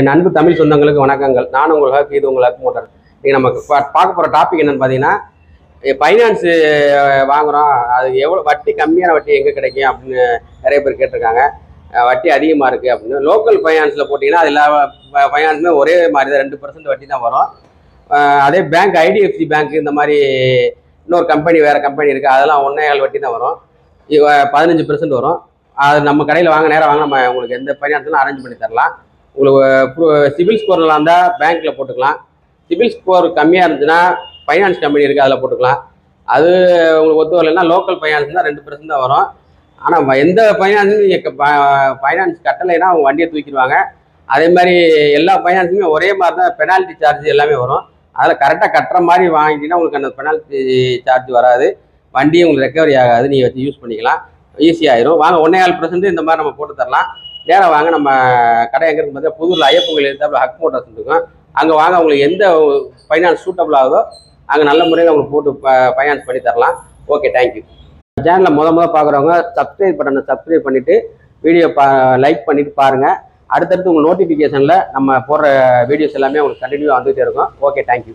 என் அன்பு தமிழ் சொந்தங்களுக்கு வணக்கங்கள். நான் உங்களுக்கு இது உங்களுக்கு மோட்டார். நீங்கள் நம்ம பார்க்க போகிற டாபிக் என்னென்னு பார்த்தீங்கன்னா, ஃபைனான்ஸு வாங்குகிறோம், அது எவ்வளோ வட்டி, கம்மியான வட்டி எங்கே கிடைக்கும் அப்படின்னு நிறைய பேர் கேட்டிருக்காங்க. வட்டி அதிகமாக இருக்குது அப்படின்னு. லோக்கல் ஃபைனான்ஸில் போட்டிங்கன்னா அது எல்லா ஃபைனான்ஸுமே ஒரே மாதிரி தான், 2% வட்டி தான் வரும். அதே பேங்க், ஐடிஎஃப்சி பேங்க், இந்த மாதிரி இன்னொரு கம்பெனி, வேறு கம்பெனி இருக்குது, அதெல்லாம் 1.25 வட்டி தான் வரும். 15% வரும். அது நம்ம கடையில் வாங்க, நேரம் வாங்க, நம்ம உங்களுக்கு எந்த ஃபைனான்ஸ்லாம் அரேஞ்ச் பண்ணி தரலாம். உங்களுக்கு சிபில் ஸ்கோர் நல்லா இருந்தால் பேங்க்கில் போட்டுக்கலாம். சிபில் ஸ்கோர் கம்மியாக இருந்துச்சுன்னா ஃபைனான்ஸ் கம்பெனி இருக்குது, அதில் போட்டுக்கலாம். அது உங்களுக்கு ஒத்து வரலைன்னா லோக்கல் ஃபைனான்ஸ் தான் 2% தான் வரும். ஆனால் எந்த ஃபைனான்ஸும் நீங்கள் ஃபைனான்ஸ் கட்டலைன்னா அவங்க வண்டியை தூக்கிடுவாங்க. அதே மாதிரி எல்லா ஃபைனான்ஸுமே ஒரே மாதிரி தான் பெனால்ட்டி சார்ஜ் எல்லாமே வரும். அதில் கரெக்டாக கட்டுற மாதிரி வாங்கிட்டீங்கன்னா உங்களுக்கு அந்த பெனால்ட்டி சார்ஜ் வராது, வண்டியும் உங்களுக்கு ரெக்கவரி ஆகாது, நீங்கள் வச்சு யூஸ் பண்ணிக்கலாம், ஈஸியாகிடும். வாங்க 1.25% இந்த மாதிரி நம்ம போட்டு தரலாம். நேரம் வாங்க. நம்ம கடை எங்கே இருக்கு பார்த்தா புதூரில் ஐயப்பன் எழுத்தாப்புல ஹக் மோட்டார்ஸ் இருக்கும், அங்கே வாங்க. உங்களுக்கு எந்த ஃபைனான்ஸ் சூட்டபிள் ஆகுதோ அங்கே நல்ல முறையில் உங்களுக்கு போட்டு ஃபைனான்ஸ் பண்ணி தரலாம். Okay, thank you. சேனலை முத பார்க்குறவங்க சப்ஸ்கிரைப் பட்டனை சப்ஸ்கிரைப் பண்ணிவிட்டு வீடியோ லைக் பண்ணிவிட்டு பாருங்கள். அடுத்தடுத்து உங்கள் நோட்டிஃபிகேஷனில் நம்ம போடுற வீடியோஸ் எல்லாமே உங்களுக்கு கண்டினியூவாக வந்துகிட்டே இருக்கும். Okay, thank you.